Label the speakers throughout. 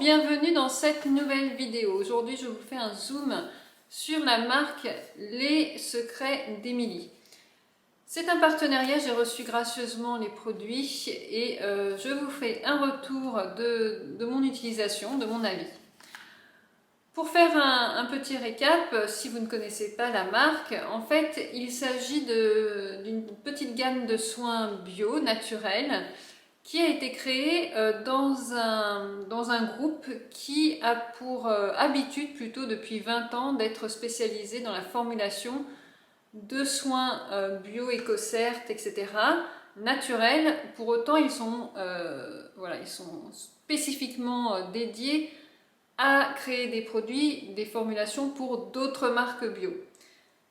Speaker 1: bienvenue dans cette nouvelle vidéo. Aujourd'hui, je vous fais un zoom sur la marque Les Secrets d'Émilie. C'est un partenariat, j'ai reçu gracieusement les produits et je vous fais un retour de mon utilisation, de mon avis. Pour faire un petit récap, si vous ne connaissez pas la marque, en fait, il s'agit d'une petite gamme de soins bio, naturels, qui a été créé dans un groupe qui a pour habitude, plutôt depuis 20 ans, d'être spécialisé dans la formulation de soins bio, éco-certes, etc., naturels. Pour autant, ils sont spécifiquement dédiés à créer des produits, des formulations pour d'autres marques bio.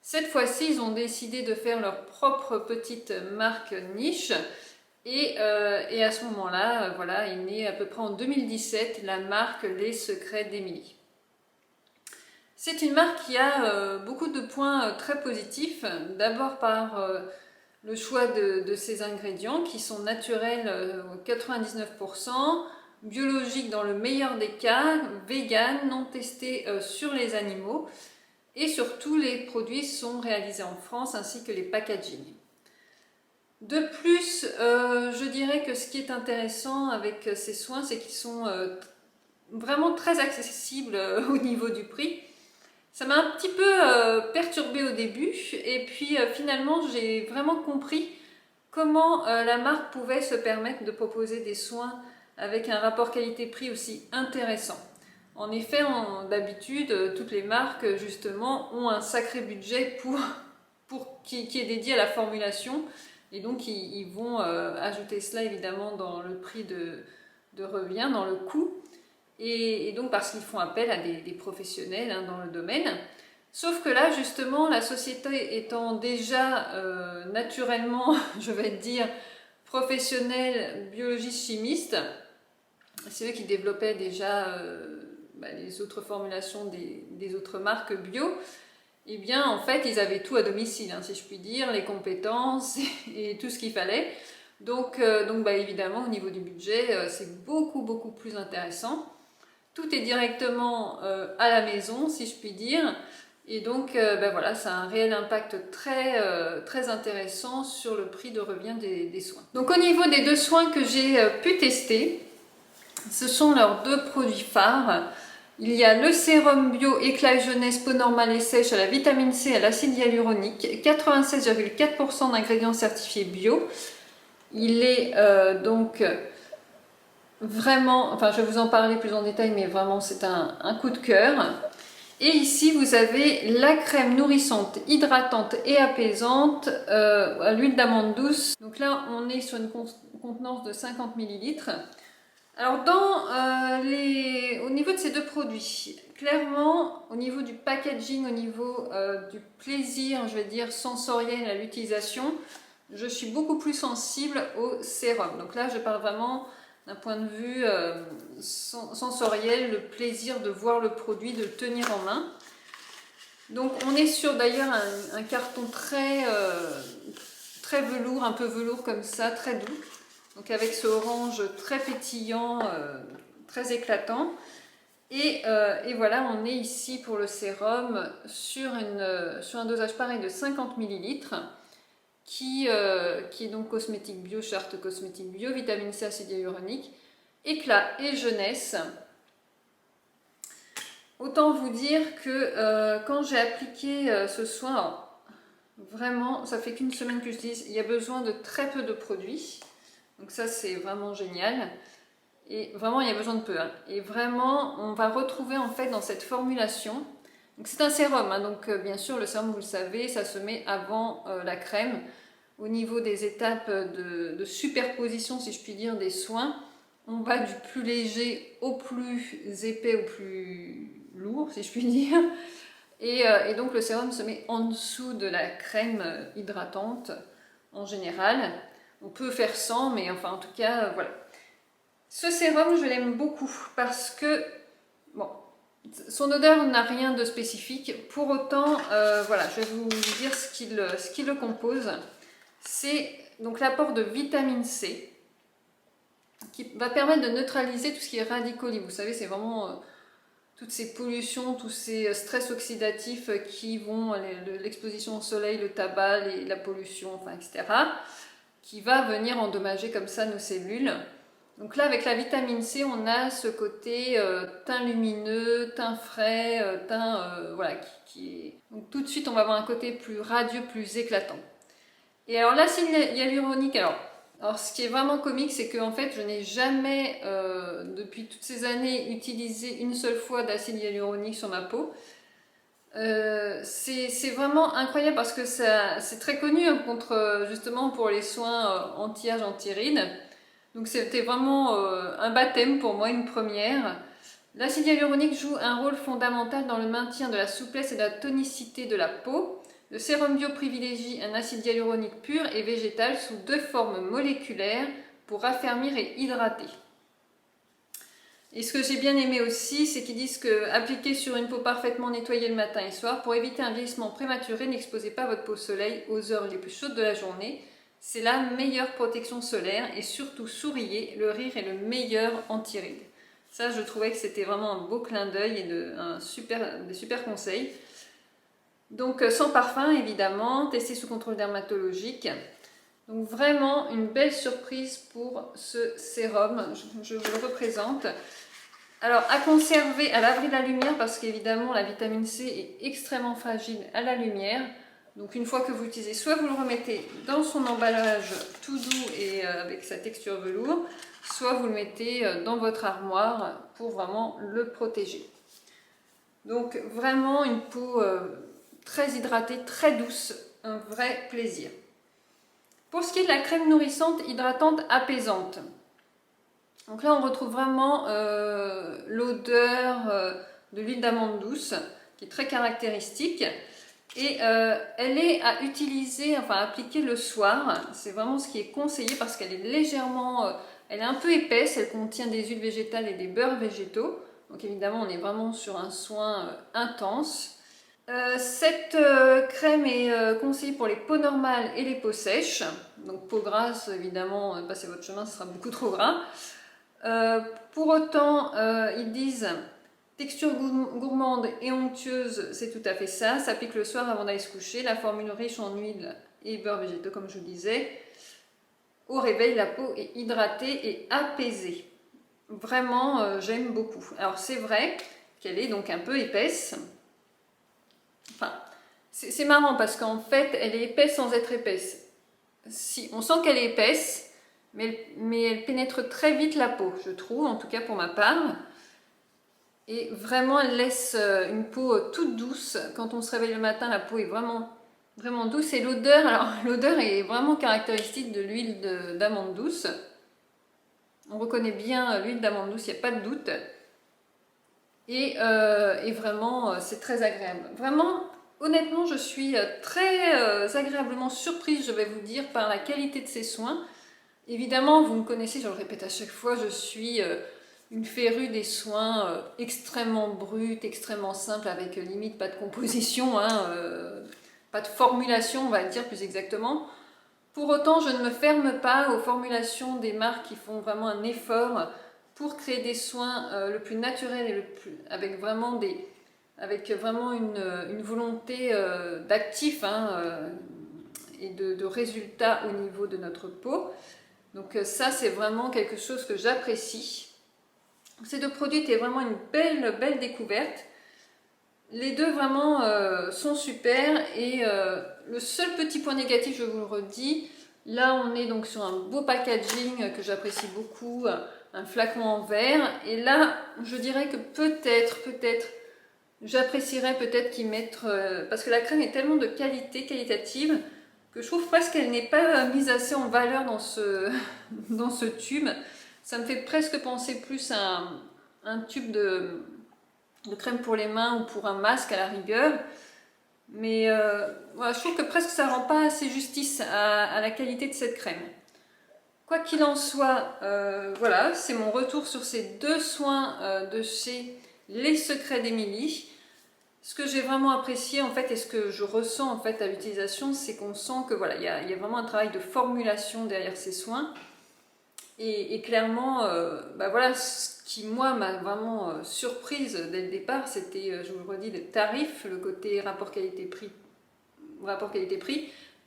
Speaker 1: Cette fois-ci, ils ont décidé de faire leur propre petite marque niche. Et à ce moment-là, voilà, est née à peu près en 2017 la marque Les Secrets d'Émilie. C'est une marque qui a beaucoup de points très positifs. D'abord par le choix de ses ingrédients qui sont naturels 99%, biologiques dans le meilleur des cas, vegan, non testés sur les animaux. Et surtout, les produits sont réalisés en France ainsi que les packaging. De plus, je dirais que ce qui est intéressant avec ces soins, c'est qu'ils sont vraiment très accessibles au niveau du prix. Ça m'a un petit peu perturbée au début et puis finalement j'ai vraiment compris comment la marque pouvait se permettre de proposer des soins avec un rapport qualité-prix aussi intéressant. En effet, d'habitude, toutes les marques justement ont un sacré budget qui est dédié à la formulation. Et donc, ils vont ajouter cela évidemment dans le prix de revient, dans le coût. Et donc, parce qu'ils font appel à des professionnels dans le domaine. Sauf que là, justement, la société étant déjà naturellement, je vais dire, professionnelle, biologiste, chimiste, c'est eux qui développaient déjà les autres formulations des autres marques bio. Eh bien, en fait, ils avaient tout à domicile, si je puis dire, les compétences et tout ce qu'il fallait. Donc évidemment, au niveau du budget, c'est beaucoup plus intéressant. Tout est directement à la maison, si je puis dire. Et donc, voilà, ça a un réel impact très intéressant sur le prix de revient des soins. Donc, au niveau des deux soins que j'ai pu tester, ce sont leurs deux produits phares. Il y a le sérum bio éclat jeunesse peau normale et sèche à la vitamine C et à l'acide hyaluronique, 96,4% d'ingrédients certifiés bio. Il est donc vraiment, enfin je vais vous en parler plus en détail, mais vraiment c'est un coup de cœur. Et ici vous avez la crème nourrissante, hydratante et apaisante à l'huile d'amande douce. Donc là on est sur une contenance de 50 ml. Alors au niveau de ces deux produits, clairement au niveau du packaging, au niveau du plaisir, je vais dire sensoriel à l'utilisation, je suis beaucoup plus sensible au sérum. Donc là je parle vraiment d'un point de vue sensoriel, le plaisir de voir le produit, de le tenir en main. Donc on est sur d'ailleurs un carton très velours, un peu velours comme ça, très doux. Donc avec ce orange très pétillant, très éclatant. Et voilà, on est ici pour le sérum sur un dosage pareil de 50 ml qui est donc cosmétique bio, charte cosmétique bio, vitamine C, acide hyaluronique, éclat et jeunesse. Autant vous dire que quand j'ai appliqué ce soin, alors, vraiment, ça fait qu'une semaine que je dis, il y a besoin de très peu de produits. Donc ça c'est vraiment génial. Et vraiment il y a besoin de peu. Et vraiment on va retrouver en fait dans cette formulation. Donc c'est un sérum, donc bien sûr le sérum vous le savez, ça se met avant la crème. Au niveau des étapes de superposition si je puis dire des soins, on va du plus léger au plus épais, au plus lourd si je puis dire. Et donc le sérum se met en dessous de la crème hydratante en général. On peut faire sans, mais enfin en tout cas, voilà. Ce sérum, je l'aime beaucoup parce que, bon, son odeur n'a rien de spécifique. Pour autant, voilà, je vais vous dire ce qui le compose. C'est donc l'apport de vitamine C. qui va permettre de neutraliser tout ce qui est radicaux libres. Vous savez, c'est vraiment toutes ces pollutions, tous ces stress oxydatifs qui vont, l'exposition au soleil, le tabac, la pollution, enfin, etc., qui va venir endommager comme ça nos cellules. Donc là, avec la vitamine C, on a ce côté teint lumineux, teint frais, voilà, Donc tout de suite, on va avoir un côté plus radieux, plus éclatant. Et alors l'acide hyaluronique, alors ce qui est vraiment comique, c'est que en fait, je n'ai jamais, depuis toutes ces années, utilisé une seule fois d'acide hyaluronique sur ma peau. C'est vraiment incroyable parce que c'est très connu justement pour les soins anti-âge, anti-rides. Donc c'était vraiment un baptême pour moi, une première. L'acide hyaluronique joue un rôle fondamental dans le maintien de la souplesse et de la tonicité de la peau. Le sérum bio privilégie un acide hyaluronique pur et végétal sous 2 formes moléculaires pour raffermir et hydrater. Et ce que j'ai bien aimé aussi, c'est qu'ils disent que appliquer sur une peau parfaitement nettoyée le matin et le soir, pour éviter un vieillissement prématuré, n'exposez pas votre peau au soleil aux heures les plus chaudes de la journée. C'est la meilleure protection solaire et surtout souriez, le rire est le meilleur anti-rides. Ça, je trouvais que c'était vraiment un beau clin d'œil et des super conseils. Donc sans parfum évidemment, testé sous contrôle dermatologique. Donc vraiment une belle surprise pour ce sérum, je vous le représente. Alors à conserver à l'abri de la lumière parce qu'évidemment la vitamine C est extrêmement fragile à la lumière. Donc une fois que vous l'utilisez, soit vous le remettez dans son emballage tout doux et avec sa texture velours, soit vous le mettez dans votre armoire pour vraiment le protéger. Donc vraiment une peau très hydratée, très douce, un vrai plaisir. Pour ce qui est de la crème nourrissante, hydratante, apaisante, donc là on retrouve vraiment l'odeur de l'huile d'amande douce qui est très caractéristique. Et elle est à utiliser, enfin à appliquer le soir. C'est vraiment ce qui est conseillé parce qu'elle est légèrement, elle est un peu épaisse. Elle contient des huiles végétales et des beurres végétaux. Donc évidemment, on est vraiment sur un soin intense. Cette crème est conseillée pour les peaux normales et les peaux sèches. Donc peau grasse, évidemment, passez votre chemin, ce sera beaucoup trop gras. Pour autant, ils disent texture gourmande et onctueuse, c'est tout à fait ça. S'applique le soir avant d'aller se coucher. La formule riche en huile et beurre végétaux, comme je vous disais. Au réveil, la peau est hydratée et apaisée. Vraiment, j'aime beaucoup. Alors c'est vrai qu'elle est donc un peu épaisse. Enfin, c'est marrant parce qu'en fait, elle est épaisse sans être épaisse. Si, on sent qu'elle est épaisse, mais elle pénètre très vite la peau, je trouve, en tout cas pour ma part. Et vraiment, elle laisse une peau toute douce. Quand on se réveille le matin, la peau est vraiment, vraiment douce. Et l'odeur, alors l'odeur est vraiment caractéristique de l'huile d'amande douce. On reconnaît bien l'huile d'amande douce, il n'y a pas de doute. Et vraiment, c'est très agréable. Vraiment, honnêtement, je suis très agréablement surprise, je vais vous dire, par la qualité de ces soins. Évidemment, vous me connaissez, je le répète à chaque fois, je suis une férue des soins extrêmement bruts, extrêmement simples, avec limite pas de composition, pas de formulation, on va dire plus exactement. Pour autant, je ne me ferme pas aux formulations des marques qui font vraiment un effort pour créer des soins le plus naturels et avec vraiment une volonté d'actif et de résultats au niveau de notre peau. Donc ça, c'est vraiment quelque chose que j'apprécie. Ces 2 produits étaient vraiment une belle découverte. Les 2 vraiment sont super et le seul petit point négatif, je vous le redis, là on est donc sur un beau packaging que j'apprécie beaucoup, un flacon en verre, et là je dirais que peut-être j'apprécierais peut-être qu'ils mettent, parce que la crème est tellement de qualité, qualitative, que je trouve presque qu'elle n'est pas mise assez en valeur dans ce tube. Ça me fait presque penser plus à un tube de crème pour les mains ou pour un masque à la rigueur. Mais voilà, je trouve que presque ça ne rend pas assez justice à la qualité de cette crème. Quoi qu'il en soit, voilà, c'est mon retour sur ces 2 soins de chez Les Secrets d'Émilie. Ce que j'ai vraiment apprécié en fait et ce que je ressens en fait à l'utilisation, c'est qu'on sent que voilà, il y a vraiment un travail de formulation derrière ces soins. Et clairement, voilà, ce qui moi m'a vraiment surprise dès le départ, c'était, je vous le redis, le tarif, le côté rapport qualité-prix.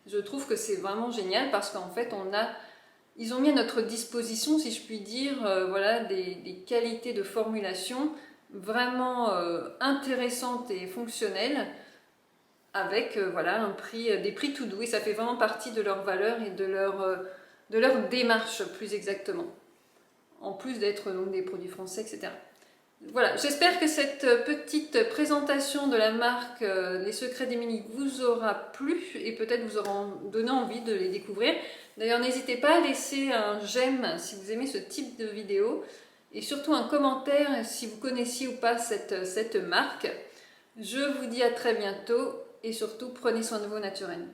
Speaker 1: Je trouve que c'est vraiment génial parce qu'en fait, ils ont mis à notre disposition, si je puis dire, voilà, des qualités de formulation vraiment intéressantes et fonctionnelles avec voilà, des prix tout doux. Et ça fait vraiment partie de leur valeur et de leur démarche, plus exactement. En plus d'être donc des produits français, etc. Voilà, j'espère que cette petite présentation de la marque Les Secrets d'Émilie vous aura plu et peut-être vous aura donné envie de les découvrir. D'ailleurs, n'hésitez pas à laisser un j'aime si vous aimez ce type de vidéo et surtout un commentaire si vous connaissiez ou pas cette marque. Je vous dis à très bientôt et surtout prenez soin de vous naturellement.